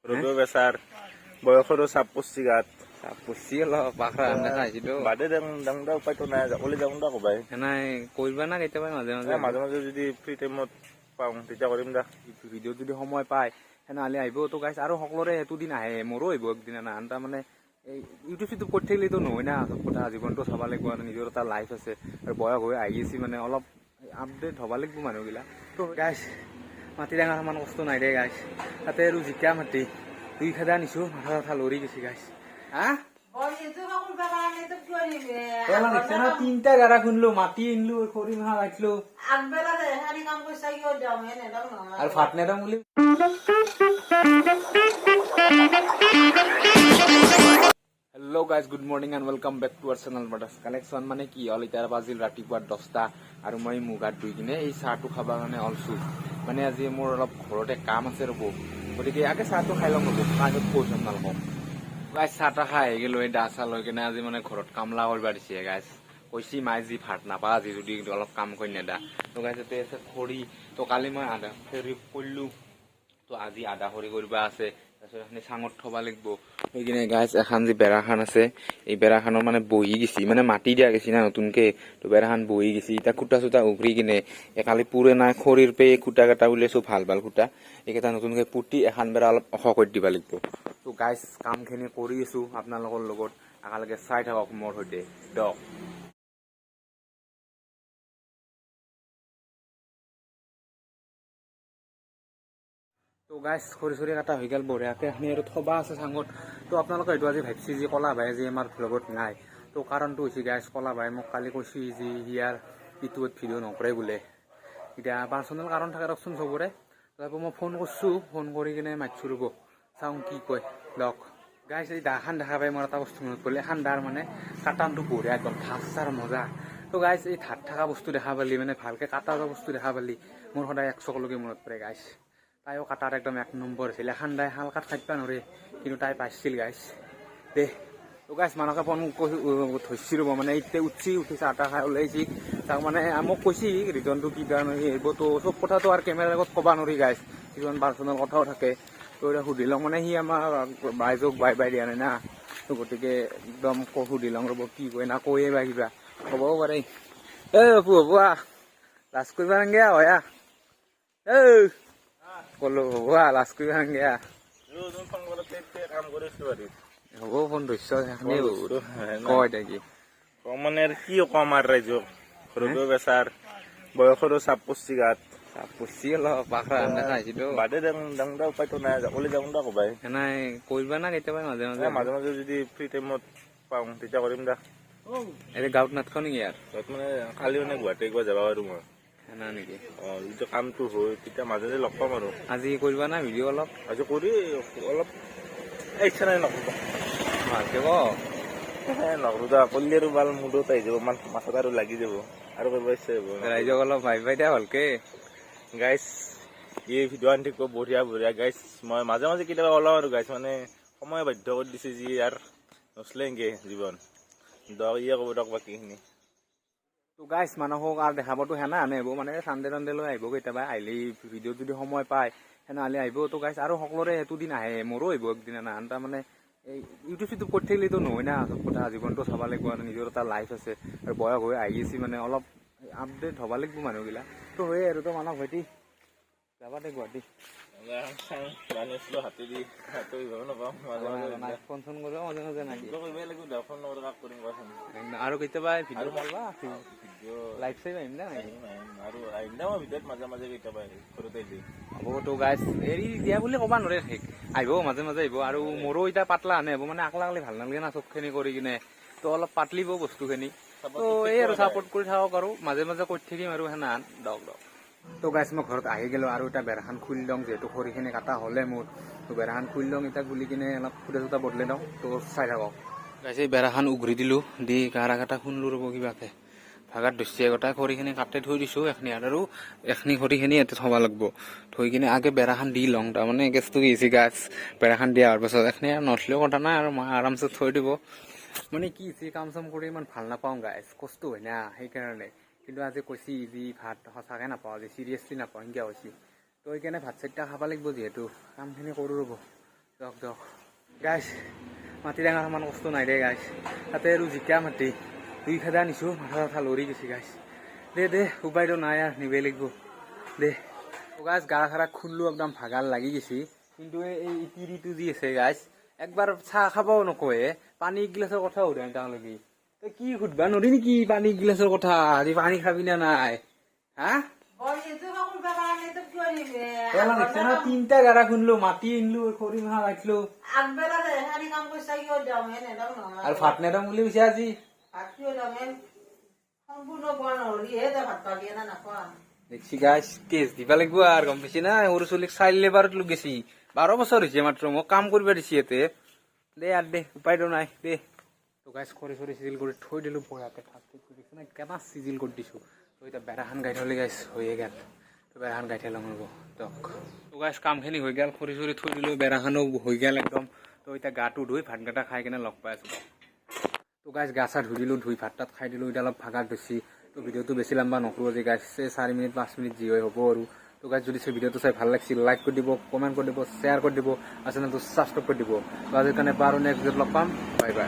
ৰ'দৰ বেচাৰ বয়সৰো চাপ পচ্ছি গাত পুচি অলপ পাখৰা আন্দা খাইছিলো বাদে ডাঙৰ উপায়তো নাই যাবলৈ যাওঁ দা কবাই নাই কৰিবা না কেতিয়াবা মাজে মাজে মাজে মাজে যদি ফ্ৰী টাইমত পাওঁ তেতিয়া কৰিম দা ভিডিঅ'ত যদি সময় পায় সেনেহ'লে আহিব তো গাইছ আৰু সকলোৰে সেইটো দিন আহে মোৰো আহিব একদিনা না তাৰ মানে এই ইউটিউব চিউটিউব কৰি থাকিলেতো নহয় না চব কথা জীৱনটো চাব লাগিব আৰু নিজৰ এটা লাইফ আছে আৰু বয়স হৈ আহি আছে মানে অলপ আপডেট হ'ব লাগিব মানুহবিলাক তো গাইছ মাটি ডাঙৰ সমান কষ্ট নাই দে গাইছ তাতে আৰু জিকা মাটি 2 খেদা নিছোঁ মাথা চাথা লৰি গৈছে গাইছ হা তিনটা গাড়া খুনলো মাটি আনলো খৰি মাহা ৰাখিলো আৰু ভাত নেদাম বুলি hello' guys good morning and welcome back to our channel brothers collection মানে কি হ'ল এতিয়া বাজিল ৰাতিপুৱা 10টা আৰু মই মুখ হাত ধুই কিনে এই চাহটো খাবৰ কাৰণে অলছো মানে আজি মোৰ অলপ ঘৰতে কাম আছে ৰ'ব গতিকে আগে চাহটো খাই ল'ম ৰ'ব তাৰপিছত কৈছোঁ আপোনালোকক গাইজ চাহ তাহ খাই আহি গ'লো এই দা চাহ লৈ কিনে আজি মানে ঘৰত কামলা কৰিব দিছে গাইজ কৈছি মায়ে যি ভাত নাপা আজি যদি অলপ কাম কৰি নেদা তো গাইজ ইয়াতে আছে খৰি তো কালি মই আধা খৰি কৰিলোঁ তো আজি আধা খৰি কৰিব আছে তাৰপিছত এইখিনি চাঙত থ'ব লাগিব সেই কিনে গাইজ এখন যি বেৰাখান আছে এই বেৰাখানৰ মানে বহি গেছি মানে মাটি দিয়া গেছি না নতুনকে তো বেৰাখান বহি গেছি এতিয়া খুটা চুটা উঘৰি কিনে কালি পুৰে নাই খৰিৰ পে খুটা কেইটা উলিয়াইছোঁ ভাল ভাল খুটা এইকেইটা নতুনকে পুতি এখন বেৰা অলপ ওখ কৰি দিব লাগিব তো গাইজ কামখিনি কৰি আছোঁ আপোনালোকৰ লগত একেলগে চাই থাকক মোৰ সৈতে দিয়ক তো গাইজ খৰি চৰি কটা হৈ গ'ল বঢ়িয়াকৈ আপুনি আৰু থবা আছে চাঙত তো আপোনালোকে হয়তো আজি ভাবিছে যে কলা ভাই আজি আমাৰ ভ্লগত নাই তো কাৰণটো হৈছে গাইজ কলা ভাই মোক কালি কৈছে যে ইয়াৰ ইউটিউবত ভিডিঅ' নকৰে বোলে এতিয়া পাৰ্চনেল কাৰণ থাকে ৰকচোন চবৰে তাৰপৰা মই ফোন কৰিছোঁ ফোন কৰি কিনে মাতিছোঁ ৰ'ব চাওঁ কি কয় লওক গাইজ এই দাখন দেখা পাই মোৰ এটা বস্তু মনত পৰিলে এখন দাৰ মানে কাটানটো বঢ়িয়া একদম ধাৰ চাৰ মজা তো গাইজ এই ধাৰ থকা বস্তু দেখা পালি মানে ভালকৈ কাটা যোৱা বস্তু দেখা পালি মোৰ সদায় 100লৈকে মনত পৰে গাইজ তাইও কাটাৰ একদম 1 নম্বৰ আছিল এখন দাই শাল কাঠ খাটিব নোৱাৰে কিন্তু তাই পাইছিল গাইজ দে তো গাইজ মানুহকে ফোন ধৰিছি ৰ'ব মানে এতিয়া উঠি চাহ তাহ খাই ওলাইছি তাক মানে মোক কৈছি ৰিজনটো কি কাৰণে আহিব তো চব কথাটো আৰু কেমেৰাৰ আগত ক'ব নোৱাৰি গাইজ কিছুমান পাৰ্চনেল কথাও থাকে তো এতিয়া সুধি লওঁ মানে সি আমাৰ বাইজক বাই দিয়া নাই না তো গতিকে একদম সুধি লওঁ ৰ'ব কি কয় না কৈয়ে বা কিবা ক'বও পাৰে হ'ব লাজ কৰিব নাগে হয়া কলো হ'ব লাজ কৰিব নাগে হ'ব ফোন ধৰিছ কয় এতিয়া কি মানে আৰু কি কম আৰু ৰাইজক ৰ'দৰ বেচাৰ বয়সৰো চাপ পচ্ছি গাত পুচি অলপ পাখৰা আন্দা খাইছিলো বাদে ডাঙৰ উপায়তো নাই যাবলৈ যাওঁ দা কবাই নাই কৰিবা না কেতিয়াবা মাজে মাজে মাজে মাজে যদি ফ্ৰী টাইমত পাওঁ তেতিয়া কৰিম দা এতিয়া গাঁৱত নাথাকো নেকি ইয়াৰ তাত মানে কালি মানে গুৱাহাটী গৈ যাব পাৰোঁ মই না নেকি যেতিয়া কামটো হয় তেতিয়া মাজে মাজে লগ পাম আৰু আজি কৰিবা না ভিডিঅ' অলপ আজি কৰি অলপ ইচ্ছা নাই নকৰোঁ ভালকে ক নকৰোঁ দা কৰিলে আৰু ভাল মুডত আহি যাব মাথাত আৰু লাগি যাব আৰু কৰিব ইচ্ছা যাব ৰাইজক অলপ ভাবিবা দিয়া ভালকে গাইজ এই ভিডিঅ' আনি থাকিব বঢ়িয়া বঢ়িয়া গাইজ মই মাজে মাজে কেতিয়াবা ওলাওঁ আৰু গাইজ মানে সময় বাধ্য কৰি দিছে যি ইয়াৰ নচলে এনেকৈ জীৱন দক ইয়ে ক'ব দক বাকীখিনি তো গাইজ মানুহক আৰু দেখাবতো সেনা আহিব মানে চানডে টানডে লৈ আহিব কেতিয়াবা আহিলে ভিডিঅ'ত যদি সময় পায় সেনেহ'লে আহিব তো গাইজ আৰু সকলোৰে সেইটো দিন আহে মোৰো আহিব একদিনা না তাৰ মানে এই ইউটিউব চিউটিউব কৰি থাকিলেতো নহয় না চব কথা জীৱনটো চাব লাগিব আৰু নিজৰ এটা লাইফ আছে আৰু বয়স হৈ আহি আছে মানে অলপ আপডেট হ'ব লাগিব মানুহবিলাক তো হয়ে আৰু তো মানুহ ভাইটি যাবা দে গুৱাহাটী হাতেদি ফোন চোন কৰিব মাজে মাজে নাকি ফোন কৰিম আৰু কেতিয়াবা ভিডিঅ' পাবা লাইভ চাইভ আহিম দে নাকি আৰু আহিম দে মই ভিডিঅ'ত মাজে মাজে কেতিয়াবা ঘৰতে হ'ব তো গাইজ এৰি দিয়া বুলি ক'ব নোৱাৰে ঠিক আহিব মাজে মাজে আহিব আৰু মোৰো এতিয়া পাতলা আনে হ'ব মানে আকলা আকলি ভাল নালাগে না চবখিনি কৰি কিনে তো অলপ পাতলিব বস্তুখিনি তো এই আৰু ছাপৰ্ট কৰি থাকক আৰু মাজে মাজে কৰি থাকিম আৰু সেনা দক তো গাইজ মই ঘৰত আহি গ'লোঁ আৰু এতিয়া বেৰাখান খুলি লওঁ যিহেতু খৰিখিনি কাটা হ'লে মোৰ তো বেৰাখান খুলি লওঁ এতিয়া খুলি কিনে অলপ খুটা চুটা বদলাই লওঁ তো চাই থাকক গাইজ এই বেৰাখান উঘৰি দিলোঁ দি গাৰা কাটা শুনলোঁ ৰ'ব কিবাকে ভাগাত ধৰিছে গোটাই খৰিখিনি কাটি থৈ দিছোঁ এখনি আৰু এখনি খৰিখিনি ইয়াতে থ'ব লাগিব থৈ কিনে আগে বেৰাখান দি লওঁ তাৰমানে গেছটো কি হৈছে গাছ বেৰাখান দিয়া হোৱাৰ পাছত এখনি আৰু নথলেও কথা নাই আৰু মই আৰামছে থৈ দিব মানে কি হৈছে কাম চাম কৰি ইমান ভাল নাপাওঁ গাইজ কষ্ট হয় না সেইকাৰণে কিন্তু আজি কৈছি যি ভাত সঁচাকৈ নাপাওঁ আজি চিৰিয়াছলি নাপাওঁ সেনেকৈ কৈছি তো সেইকাৰণে ভাত চাৰিটা খাব লাগিব যিহেতু কামখিনি কৰোঁ ৰ'ব দিয়ক দিয়ক গাইছ মাটি ডাঙৰ সমান কষ্ট নাই দে গাইছ তাতে আৰু জিকা মাটি 2 খেদা নিছোঁ মাথা চাথা লৰি গৈছে গাইছ দে উপায়তো নাই আৰু নিবই লাগিব দে গাইছ গা চাৰা খুললো একদম ভাগাল লাগি গৈছে কিন্তু এই ইটিৰিটো যি আছে গাইছ একবাৰ চাহ খাবও নকয়ে পানী গিলাচৰ কথা সোধে তেওঁলোকে তই কি সুধবা নৰি নেকি পানী গিলাচৰ কথা আজি পানী খাবি না নাই হা 3টা গাড়া খুনলো মাটি আনলো খৰি মাহ ৰাখলো আৰু ভাত নেদম বুলি কৈছে আজি দেখছি গাইছ কেছ দিবা লাগিব আৰু গম পাইছি না সৰু চলিক চাইল্ড লেবাৰত লৈ গেছি 12 বছৰ হৈছে মাত্ৰ মোক কাম কৰিব দিছি ইয়াতে দে আৰু দে উপায়তো নাই দে তো গাইছ খৰি চিজিল কৰি থৈ দিলো বয়াতে দেখিছ না কেনা চিজিল কৰি দিছো তো এতিয়া বেৰাখান গাই থলে গাইছ হৈয়ে গেল তো বেৰাখান গাই থৈ লওঁ ৰ'ব দিয়ক তো গাইছ কামখিনি হৈ গেল খৰি থৈ দিলো বেৰাখানো হৈ গেল একদম তো এতিয়া গাটো ধুই ভাতকেইটা খাই কিনে লগ পাই আছো তো গাইছ গা চা ধুই দিলো ধুই ভাত তাত খাই দিলো এতিয়া অলপ ভাগাত বেছি তো ভিডিঅ'টো বেছি লম্বা নকৰোঁ আজি গাইছ 4 মিনিট 5 মিনিট যি হয় হ'ব আৰু তো গাইছ যদি ভিডিঅ'টো চাই ভাল লাগিছিল লাইক কৰি দিব কমেণ্ট কৰি দিব শ্বেয়াৰ কৰি দিব আৰু চেনেলটো ছাবস্ক্ৰাইব কৰি দিব তো আজিৰ কাৰণে বাৰু নেক্সট ভিডিঅ'ত লগ পাম বাই বাই